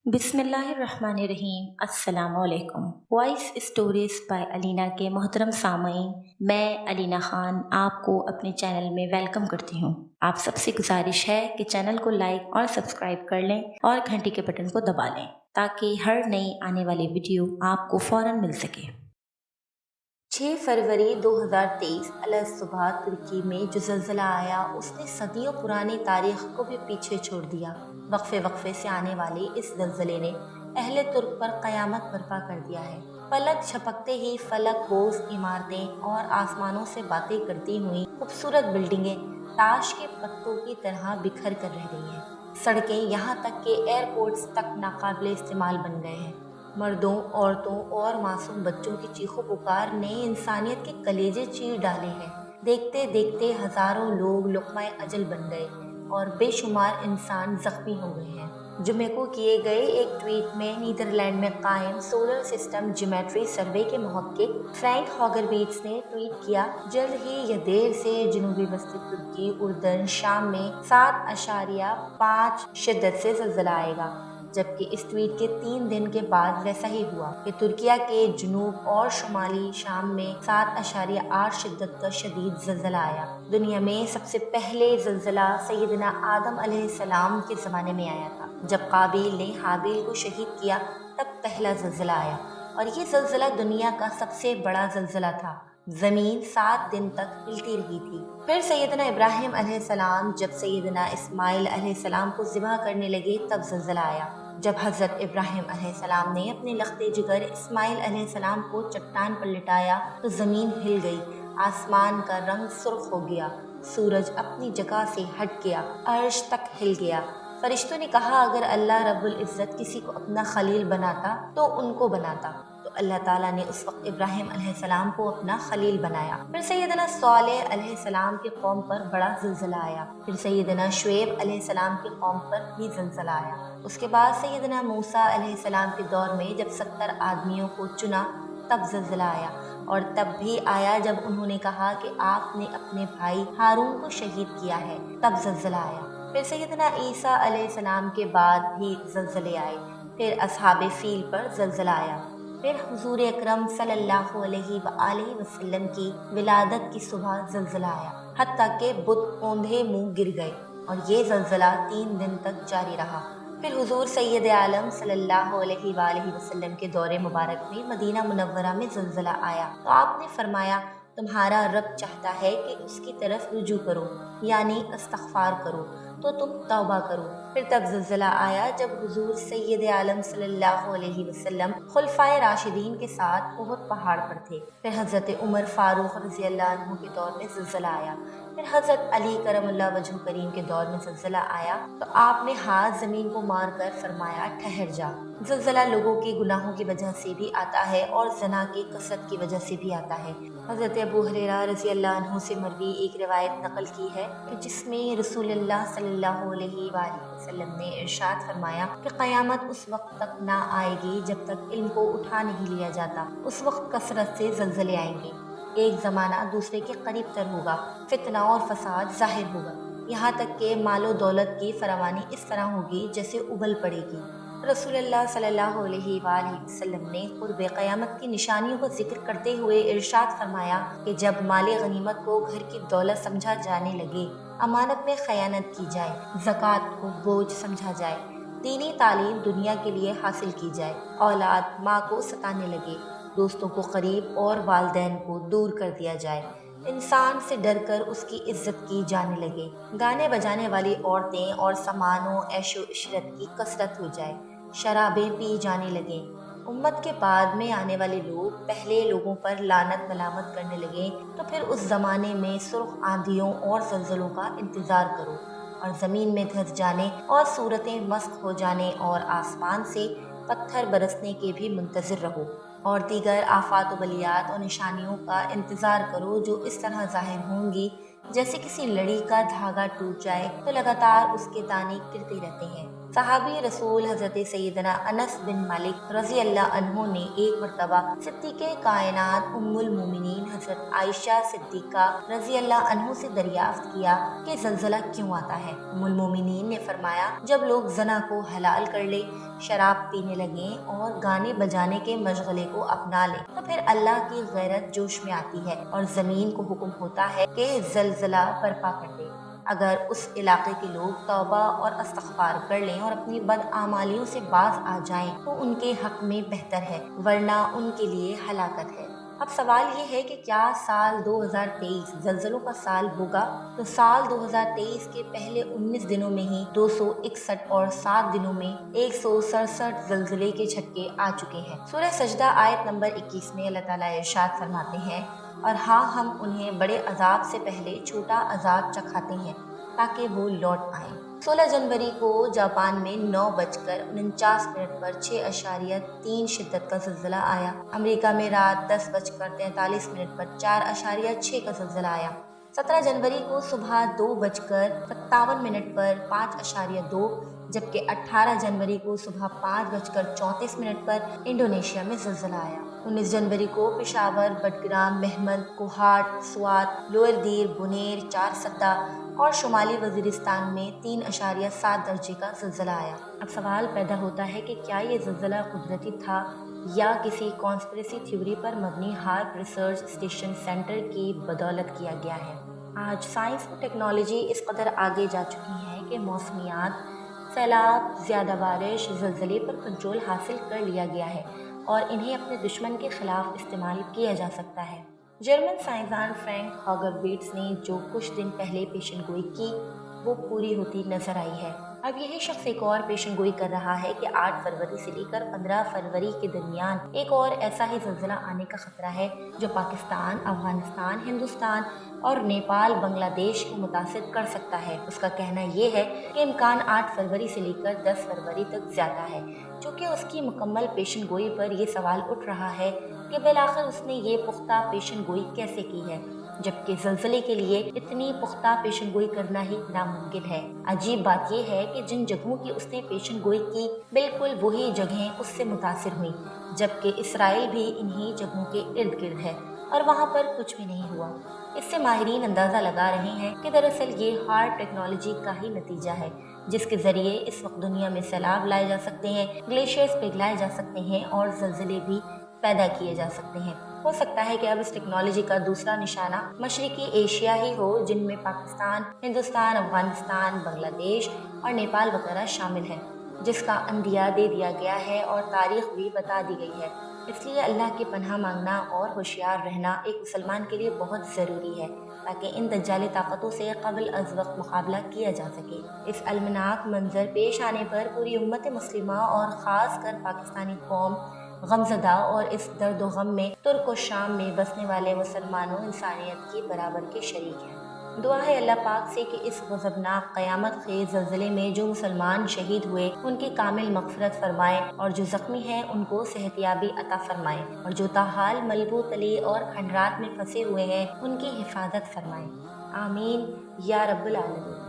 बिस्मिल्लाहिर्रहमानिर्रहीम। अस्सलाम वालेकुम। वॉइस स्टोरीज बाय अलीना के मोहतरम सामईन, मैं अलीना खान आपको अपने चैनल में वेलकम करती हूँ। आप सबसे गुजारिश है कि चैनल को लाइक और सब्सक्राइब कर लें और घंटी के बटन को दबा लें ताकि हर नई आने वाली वीडियो आपको फ़ौरन मिल सके। 6 फरवरी 2023 अलग सुबह तुर्की में जो ज़लज़ला आया उसने सदियों पुरानी तारीख को भी पीछे छोड़ दिया। वक्फे वक्फे से आने वाले इस ज़लज़ले ने अहले तुर्क पर क़यामत बर्पा कर दिया है। पलक झपकते ही फलक बोझ इमारतें और आसमानों से बातें करती हुई खूबसूरत बिल्डिंगें ताश के पत्तों की तरह बिखर कर रह गई हैं। सड़कें यहाँ तक कि एयरपोर्ट्स तक नाकाबिले इस्तेमाल बन गए हैं। मर्दों, औरतों और मासूम बच्चों की चीखों पुकार ने इंसानियत के कलेजे चीर डाले हैं। देखते देखते हजारों लोग लुक़्मा अजल बन गए और बेशुमार इंसान जख्मी हो गए हैं। जुमे को किए गए एक ट्वीट में नीदरलैंड में कायम सोलर सिस्टम ज्योमेट्री सर्वे के मुहक्किक फ्रैंक हॉगरबीट्स ने ट्वीट किया, जल्द ही या देर से जनूबी वस्ती तुर्की, उर्दन, शाम में 7.5 शिद्दत से ज़लज़ला आएगा। जबकि इस ट्वीट के 3 दिन के बाद वैसा ही हुआ कि तुर्किया के जनूब और शुमाली शाम में 7.8 शिद्दत का शदीद ज़लज़ला आया। दुनिया में सबसे पहले ज़लज़ला सैयदना आदम अलैहिस्सलाम के ज़माने में आया था। जब काबिल ने हाबिल को शहीद किया तब पहला ज़लज़ला आया और ये ज़लज़ला दुनिया का सबसे बड़ा ज़लज़ला था। ज़मीन 7 दिन तक हिलती रही थी। फिर सैयदना इब्राहिम अलैहिस्सलाम जब सैयदना इस्माइल अलैहिस्सलाम को ज़िबह करने लगे तब ज़लज़ला आया। जब हज़रत इब्राहिम अलैहिस्सलाम ने अपने लख्ते जिगर इस्माइल अलैहिस्सलाम को चट्टान पर लिटाया तो ज़मीन हिल गई, आसमान का रंग सुर्ख हो गया, सूरज अपनी जगह से हट गया, अर्श तक हिल गया। फरिश्तों ने कहा, अगर अल्लाह रब्बुल इज़्ज़त किसी को अपना खलील बनाता तो उनको बनाता। तो अल्लाह ताला ने उस वक्त इब्राहिम अलैहिस्सलाम को अपना खलील बनाया। फिर सैयदना सालेह अलैहिस्सलाम की कौम पर बड़ा ज़लज़ला आया। फिर सैयदना शुएब अलैहिस्सलाम की कौम पर भी ज़लज़ला आया। उसके बाद सैयदना मूसा अलैहिस्सलाम के दौर में जब 70 आदमियों को चुना तब ज़लज़ला आया और तब भी आया जब उन्होंने कहा कि आपने अपने भाई हारून को शहीद किया है, तब ज़लज़ला आया। फिर सैयदना ईसा अलैहिस्सलाम के बाद भी ज़लज़ले आए। फिर अस्हाबे फील पर ज़लज़ला आया। फिर हुजूर अकरम सल्लल्लाहु अलैहि वसल्लम की विलादत की सुबह ज़लज़ला आया, हत्ता के बुत औंधे मुंह गिर गए और ये ज़लज़ला 3 दिन तक जारी रहा। फिर हुजूर सैयद आलम सल्लल्लाहु अलैहि वसल्लम के दौरे मुबारक में मदीना मुनव्वरा में ज़लज़ला आया तो आपने फरमाया, तुम्हारा रब चाहता है कि उसकी तरफ रुजू करो, यानी इस्तग़फ़ार करो, तो तुम तौबा करो। फिर तब ज़लज़ला आया जब हुजूर सैयद आलम सल्लल्लाहु अलैहि वसल्लम खुलफ़ाए राशिदीन के साथ उहद पहाड़ पर थे। फिर हज़रत उमर फ़ारूक रज़ियल्लाहु अन्हु के दौर में ज़लज़ला आया। फिर हज़रत अली करमुल्लाह वजहु करीम के दौर में ज़लज़ला आया तो आपने हाथ ज़मीन को मार कर फरमाया, ठहर जा। ज़लज़ला लोगों के गुनाहों की वजह से भी आता है और ज़ना की कसरत की वजह से भी आता है। हज़रत अबू हुरैरा रज़ियल्लाहु अन्हु से मरवी एक रिवायत नकल की है कि जिसमें रसूलुल्लाह सल्लल्लाहु अलैहि वसल्लम ने इरशाद फरमाया कि क़यामत उस वक्त तक ना आएगी जब तक इल्म को उठा नहीं लिया जाता। उस वक्त कसरत से ज़लज़ले आएंगे, एक ज़माना दूसरे के करीब तर होगा, फितना और फसाद ज़ाहिर होगा, यहाँ तक कि मालो दौलत की फरावानी इस तरह होगी जैसे उबल पड़ेगी। रसूलुल्लाह सल्लल्लाहु अलैहि वसल्लम ने क़ुर्ब क़यामत की निशानियों का जिक्र करते हुए इरशाद फरमाया कि जब माले गनीमत को घर की दौलत समझा जाने लगे, अमानत में खयानत की जाए, ज़कात को बोझ समझा जाए, दीनी तालीम दुनिया के लिए हासिल की जाए, औलाद माँ को सताने लगे, दोस्तों को करीब और वालिदैन को दूर कर दिया जाए, इंसान से डरकर उसकी इज्जत की जाने लगे, गाने बजाने वाली औरतें और सामानों ऐशो इशरत की कसरत हो जाए, शराबें पी जाने लगे, उम्मत के बाद में आने वाले लोग पहले लोगों पर लानत मलामत करने लगे, तो फिर उस ज़माने में सुर्ख आंधियों और ज़लज़लों का इंतज़ार करो और ज़मीन में धंस जाने और सूरतें मस्क हो जाने और आसमान से पत्थर बरसने के भी मुंतज़िर रहो और दीगर आफात व बलियात और निशानियों का इंतज़ार करो जो इस तरह ज़ाहिर होंगी जैसे किसी लड़ी का धागा टूट जाए तो लगातार उसके दाने गिरते रहते हैं। सहाबी रसूल हज़रत सैयदना अनस बिन मालिक रज़ी अल्लाह अन्हु ने एक मरतबा सिद्दीक़े कायनात उम्मुल मोमिनीन हज़रत आयशा सिद्दीक़ा रज़ी अल्लाह अन्हु से दरियाफ्त किया कि ज़लज़ला क्यों आता है। उम्मुल मोमिनीन ने फरमाया, जब लोग ज़ना को हलाल कर ले, शराब पीने लगे और गाने बजाने के मशगले को अपना ले, तो फिर अल्लाह की गैरत जोश में आती है और ज़मीन को हुक्म होता है कि ज़लज़ला बर्पा कर दे। अगर उस इलाके के लोग तौबा और इस्तिग़फ़ार कर लें और अपनी बदआमालियों से बाज आ जाएं तो उनके हक़ में बेहतर है, वरना उनके लिए हलाकत है। अब सवाल ये है कि क्या साल 2023 ज़लज़लों का साल होगा? तो साल 2023 के पहले 19 दिनों में ही 261 और 7 दिनों में 167 ज़लज़ले के झटके आ चुके हैं। सूरह सजदा आयत नंबर 21 में अल्लाह ताला इरशाद फरमाते हैं, और हाँ, हम उन्हें बड़े अजाब से पहले छोटा अजाब चखाते हैं ताकि वो लौट आएं। 16 जनवरी को जापान में 9:49 पर 6.3 शिद्दत का ज़लज़ला आया। अमेरिका में रात 10:43 पर 4.6 का ज़लज़ला आया। 17 जनवरी को सुबह 2:57 पर 5.2, जबकि 18 जनवरी को सुबह 5:34 पर इंडोनेशिया में ज़लज़ला आया। 19 जनवरी को पेशावर, बडग्राम, महमद, कोहाट, स्वात, लोअर दीर, बुनेर, चारसद्दा और शुमाली वजीरिस्तान में 3.7 दर्जे का ज़लज़ला आया। अब सवाल पैदा होता है कि क्या ये ज़लज़ला कुदरती था या किसी कॉन्स्पिरेसी थ्योरी पर मबनी हार्प रिसर्च स्टेशन सेंटर की बदौलत किया गया है। आज साइंस और टेक्नोलॉजी इस कदर आगे जा चुकी है कि मौसमियात, सैलाब, ज़्यादा बारिश, ज़लज़ले पर कंट्रोल हासिल कर लिया गया है और इन्हें अपने दुश्मन के खिलाफ इस्तेमाल किया जा सकता है। जर्मन साइंसदान फ्रैंक हॉगरबिट्स ने जो कुछ दिन पहले पेशनगोई की वो पूरी होती नजर आई है। अब यही शख्स एक और पेशनगोई कर रहा है कि 8 फरवरी से लेकर 15 फरवरी के दरमियान एक और ऐसा ही ज़लज़ला आने का खतरा है जो पाकिस्तान, अफगानिस्तान, हिंदुस्तान और नेपाल, बांग्लादेश को मुतासिर कर सकता है। उसका कहना ये है कि इम्कान 8 फरवरी से लेकर 10 फरवरी तक ज़्यादा है। चूँकि उसकी मुकम्मल पेशनगोई पर यह सवाल उठ रहा है कि बिलाखिर उसने ये पुख्ता पेशनगोई कैसे की है, जबकि ज़लज़ले के लिए इतनी पुख्ता पेशनगोई करना ही नामुमकिन है। अजीब बात यह है कि जिन जगहों की उसने पेशनगोई की बिल्कुल वही जगहें उससे मुतासिर हुई, जबकि इसराइल भी इन्हीं जगहों के इर्द गिर्द है और वहाँ पर कुछ भी नहीं हुआ। इससे माहिरीन अंदाज़ा लगा रहे हैं कि दरअसल ये हार्ड टेक्नोलॉजी का ही नतीजा है, जिसके ज़रिए इस वक्त दुनिया में सैलाब लाए जा सकते हैं, ग्लेशियर्स पिघलाए जा सकते हैं और ज़लज़ले भी पैदा किए जा सकते हैं। हो सकता है कि अब इस टेक्नोलॉजी का दूसरा निशाना मशरिकी एशिया ही हो, जिनमें पाकिस्तान, हिंदुस्तान, अफगानिस्तान, बांग्लादेश और नेपाल वगैरह शामिल हैं, जिसका अंदिया दे दिया गया है और तारीख भी बता दी गई है। इसलिए अल्लाह की पनाह मांगना और होशियार रहना एक मुसलमान के लिए बहुत ज़रूरी है ताकि इन दज्जाली ताकतों से कबल अज़ वक्त मुकाबला किया जा सके। इस अलमनाक मंजर पेश आने पर पूरी उम्मत मुस्लिमा और ख़ास कर पाकिस्तानी कौम गमज़दा और इस दर्द व गम में तुर्क और शाम में बसने वाले मुसलमानों इंसानियत की बराबर के शरीक हैं। दुआ है अल्लाह पाक से कि इस गज़बनाक क़यामत खेज़ ज़लज़ले में जो मुसलमान शहीद हुए उनकी कामिल मग़फ़िरत फरमाएँ और जो ज़ख्मी हैं उनको सेहतियाबी अता फरमाएँ और जो ताहाल मलबू तले और खंडरात में फंसे हुए हैं उनकी हिफाजत फरमाएँ। आमीन या रब्बुल आलमीन।